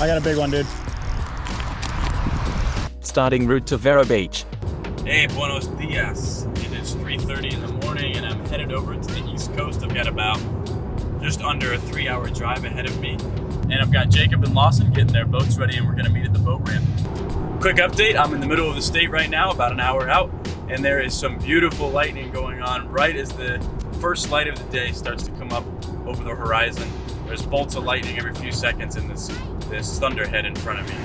I got a big one, dude. Starting route to Vero Beach. Hey, buenos dias. It is 3:30 in the morning and I'm headed over to the East Coast. I've got about just under a 3-hour drive ahead of me. And I've got Jacob and Lawson getting their boats ready and we're gonna meet at the boat ramp. Quick update, I'm in the middle of the state right now, about an hour out, and there is some beautiful lightning going on right as the first light of the day starts to come up over the horizon. There's bolts of lightning every few seconds in this thunderhead in front of me.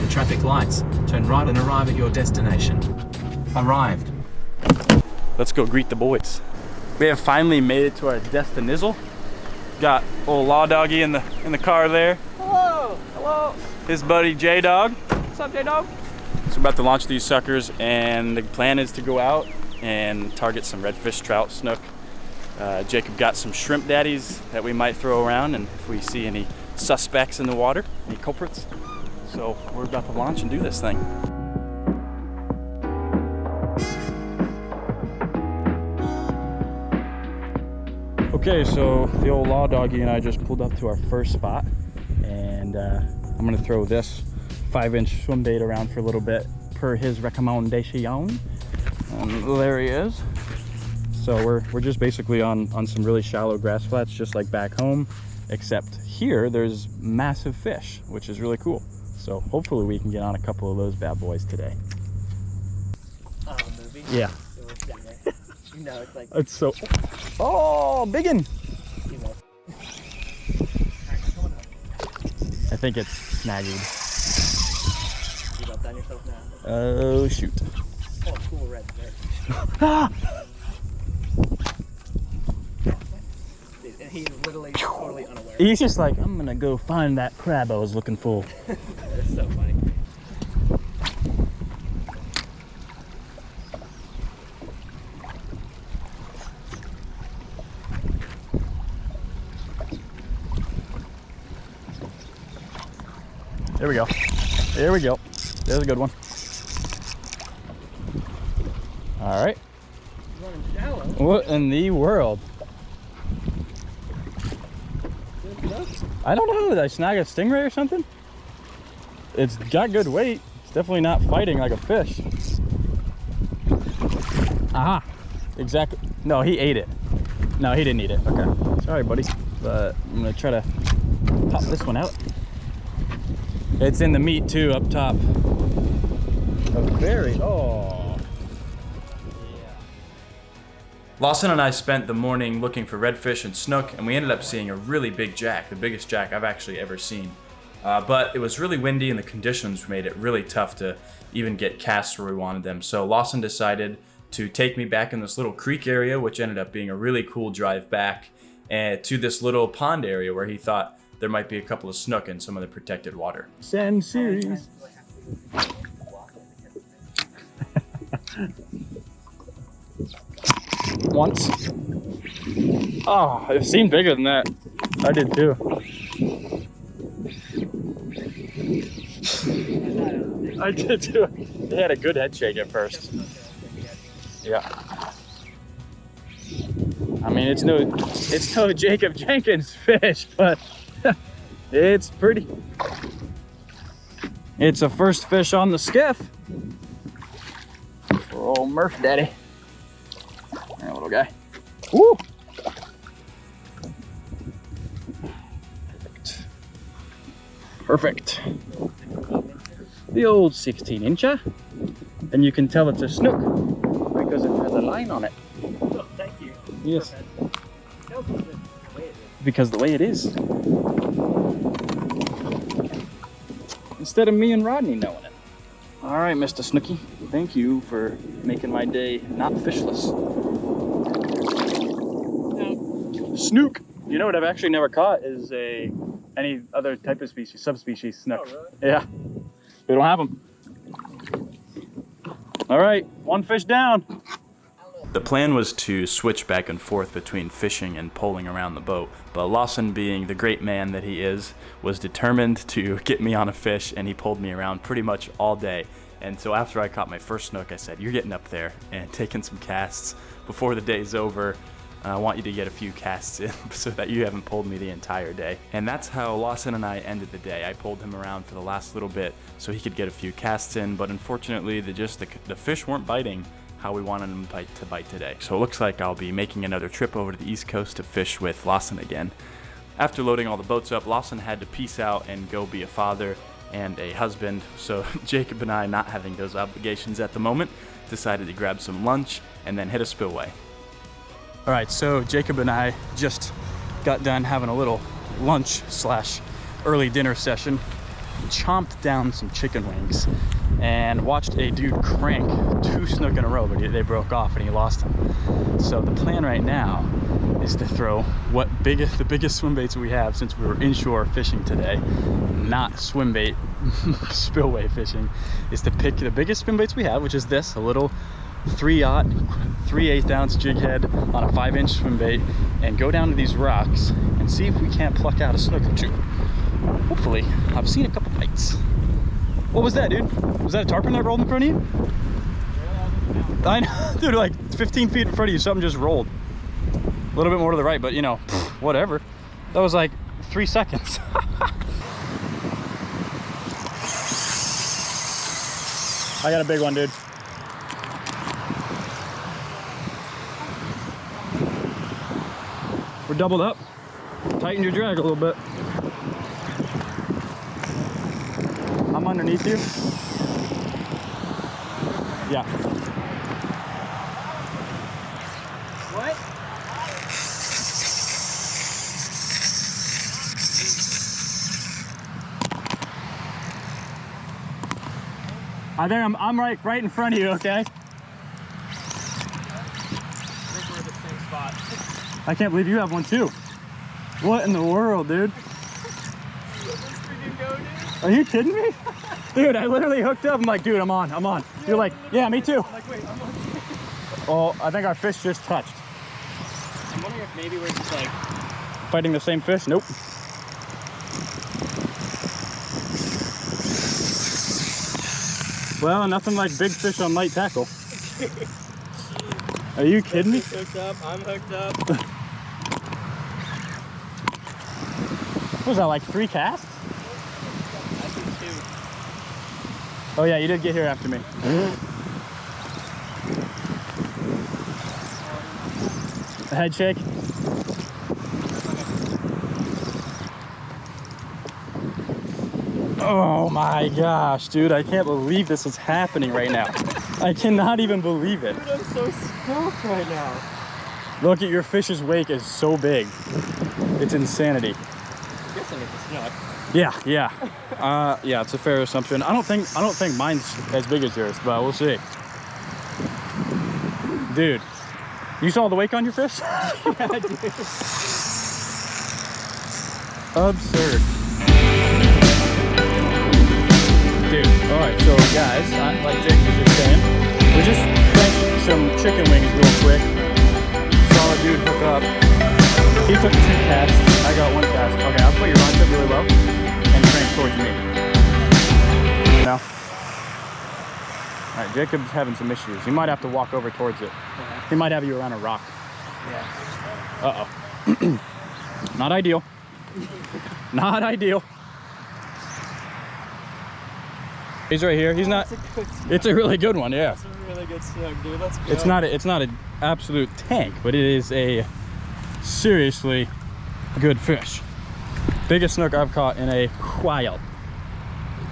Traffic lights. Turn right and arrive at your destination. Arrived. Let's go greet the boys. We have finally made it to our destination. Got old Law Doggy in the car there. Hello, hello. His buddy J-Dog. What's up, J-Dog? So we're about to launch these suckers, and the plan is to go out and target some redfish, trout, snook. Jacob got some shrimp daddies that we might throw around, and if we see any suspects in the water, any culprits. So we're about to launch and do this thing. Okay, so the old Law Doggy and I just pulled up to our first spot, and I'm gonna throw this 5-inch swim bait around for a little bit per his recommendation. There he is. So we're just basically on some really shallow grass flats, just like back home, except here there's massive fish, which is really cool. So hopefully we can get on a couple of those bad boys today. Movie? Yeah. You know, it's like... It's so... Oh, biggin! You know. I think it's snagged. You about done yourself now? Oh, shoot. Oh, cool red, right? Ah! Dude, and he's literally totally unaware. He's just like, I'm gonna go find that crab I was looking for. That's so funny. There we go. There we go. There's a good one. All right. He's running shallow. What in the world? I don't know. Did I snag a stingray or something? It's got good weight. It's definitely not fighting like a fish. Aha. Exactly. No, he ate it. No, he didn't eat it. Okay. Sorry, buddy. But I'm gonna try to pop this one out. It's in the meat too, up top. Oh. Yeah. Lawson and I spent the morning looking for redfish and snook, and we ended up seeing a really big jack, the biggest jack I've actually ever seen. But it was really windy and the conditions made it really tough to even get casts where we wanted them. So Lawson decided to take me back in this little creek area, which ended up being a really cool drive back to this little pond area where he thought there might be a couple of snook in some of the protected water. Send series. Once. Oh, it seemed bigger than that. I did too. I did too. He had a good head shake at first. Yeah. I mean, it's no Jacob Jenkins fish, but it's pretty. It's a first fish on the skiff. For old Murph Daddy. There, little guy. Woo! Perfect. Perfect. The old 16-incher. And you can tell it's a snook because it has a line on it. Oh, thank you. Yes. Perfect. Because the way it is. Instead of me and Rodney knowing it. All right, Mr. Snooky. Thank you for making my day not fishless. No. Snook. You know what I've actually never caught is any other type of species, subspecies snook. Oh, really? Yeah. We don't have them. All right, one fish down. The plan was to switch back and forth between fishing and poling around the boat, but Lawson, being the great man that he is, was determined to get me on a fish, and he pulled me around pretty much all day. And so after I caught my first snook, I said, you're getting up there and taking some casts before the day's over. and I want you to get a few casts in so that you haven't pulled me the entire day. And that's how Lawson and I ended the day. I pulled him around for the last little bit so he could get a few casts in, but unfortunately the fish weren't biting how we wanted them to bite today. So it looks like I'll be making another trip over to the East Coast to fish with Lawson again. After loading all the boats up, Lawson had to peace out and go be a father and a husband, so Jacob and I, not having those obligations at the moment, decided to grab some lunch and then hit a spillway. All right, so Jacob and I just got done having a little lunch / early dinner session, chomped down some chicken wings, and watched a dude crank 2 snook in a row, but they broke off and he lost them. So the plan right now is to throw the biggest swim baits we have, since we were inshore fishing today, not swim bait spillway fishing, is to pick the biggest swim baits we have, which is this, a little 3/8 ounce jig head on a 5-inch swim bait, and go down to these rocks and see if we can't pluck out a snook or 2. Hopefully. I've seen a couple bites. What was that, dude? Was that a tarpon that rolled in front of you? I know, dude, like 15 feet in front of you, something just rolled. A little bit more to the right, but you know, whatever. That was like 3 seconds. I got a big one, dude. We're doubled up. Tighten your drag a little bit. I'm underneath you. Yeah. What? I think I'm right in front of you, okay? I think we're at the same spot. I can't believe you have one too. What in the world, dude? Are you kidding me? Dude, I literally hooked up. I'm like, dude, I'm on. You're like, yeah, me too. I'm like, wait, I'm on. Oh, I think our fish just touched. I'm wondering if maybe we're just like Fighting the same fish? Nope. Well, nothing like big fish on light tackle. Are you kidding me? hooked up. I'm hooked up. What was that, like 3 casts? I think 2. Oh yeah, you did get here after me. A head shake. Oh my gosh, dude, I can't believe this is happening right now. I cannot even believe it. Dude, I'm so stoked right now. Look at your fish's wake is so big. It's insanity. I'm guessing it's a snook. Yeah. Yeah, it's a fair assumption. I don't think mine's as big as yours, but we'll see. Dude, you saw the wake on your fish? Yeah, dude. Absurd. Dude, alright, so guys, like Jake was just saying, we just cranked some chicken wings real quick. Saw a dude hook up. He took 2 casts, I got 1 cast. Okay, I'll put your rod tip really low and crank towards me. Now. Alright, Jacob's having some issues. He might have to walk over towards it. He might have you around a rock. Yeah. Uh-oh. Not ideal. Not ideal. He's right here. He's not. It's a really good one, yeah. It's a really good snook, dude. Let's go. It's not an absolute tank, but it is a seriously good fish. Biggest snook I've caught in a while.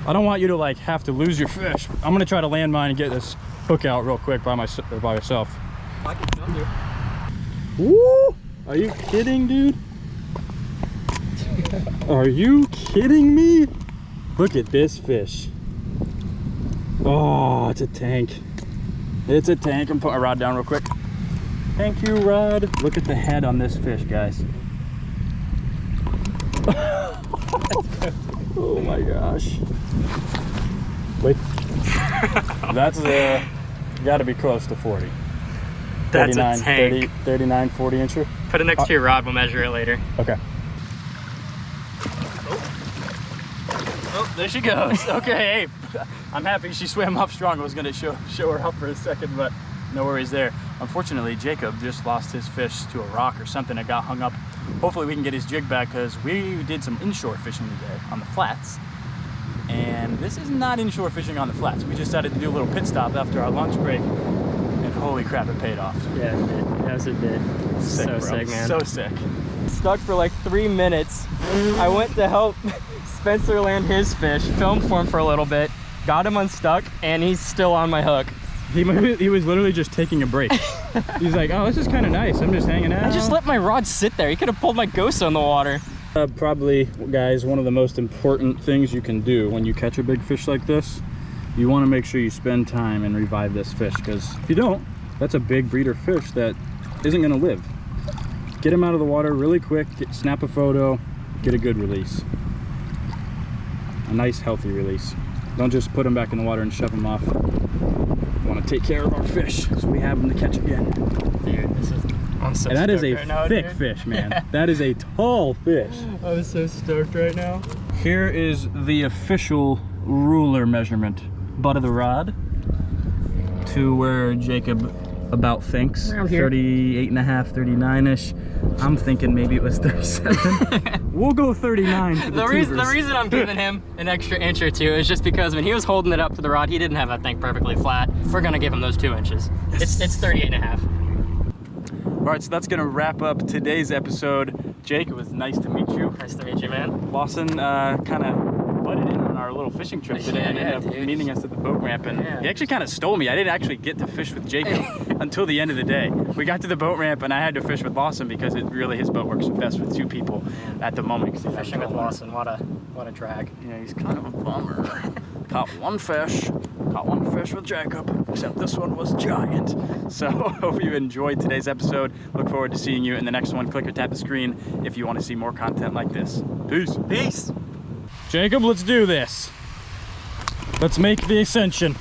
I don't want you to like have to lose your fish. I'm gonna try to land mine and get this hook out real quick by myself. I can film you. Woo! Are you kidding, dude? Are you kidding me? Look at this fish. Oh, it's a tank. It's a tank. I'm putting a rod down real quick. Thank you, rod. Look at the head on this fish, guys. Oh my gosh. Wait. That's got to be close to 40. That's 39, a tank. 39, 40 incher. Put it next to your rod. We'll measure it later. Okay. Oh, there she goes. Okay, hey, I'm happy she swam up strong. I was gonna show her up for a second, but no worries there. Unfortunately, Jacob just lost his fish to a rock or something that got hung up. Hopefully we can get his jig back because we did some inshore fishing today on the flats. And this is not inshore fishing on the flats. We just decided to do a little pit stop after our lunch break. And holy crap, it paid off. Yeah, it did. Yes, it did. Sick, So bro. sick, man. So sick. Stuck for like 3 minutes. I went to help Spencer land his fish, filmed for him for a little bit, got him unstuck, and he's still on my hook. He was literally just taking a break. He's like, oh, this is kind of nice. I'm just hanging out. I just let my rod sit there. He could have pulled my ghost in the water. Probably, guys, one of the most important things you can do when you catch a big fish like this, you want to make sure you spend time and revive this fish, because if you don't, that's a big breeder fish that isn't going to live. Get him out of the water really quick, snap a photo, get a good release. A nice, healthy release. Don't just put him back in the water and shove him off. We want to take care of our fish so we have them to catch again. Dude, this is... I'm so And that is stoked a right now, thick dude. fish, man. That is a tall fish. I'm so stoked right now. Here is the official ruler measurement. Butt of the rod to where Jacob about thinks. Around here. 38.5, 39-ish. I'm thinking maybe it was 37. We'll go 39 for the The reason tubers. I'm giving him an extra inch or two is just because when he was holding it up to the rod, he didn't have that thing perfectly flat. We're gonna give him those 2 inches. It's 38.5. All right, so that's gonna wrap up today's episode. Jake, it was nice to meet you. Nice to meet you, man. Lawson kind of butted in on our little fishing trip today and ended up dude. meeting us at the boat ramp, and Yeah. he actually kind of stole me. I didn't actually get to fish with Jacob until the end of the day. We got to the boat ramp and I had to fish with Lawson because his boat works best with 2 people at the moment. 'Cause he's Fishing with Lawson, what a drag. Yeah, he's kind of a bummer. Caught one fish with Jacob, except this one was giant. So hope you enjoyed today's episode. Look forward to seeing you in the next one. Click or tap the screen if you want to see more content like this. Peace. Peace. Jacob, let's do this. Let's make the ascension.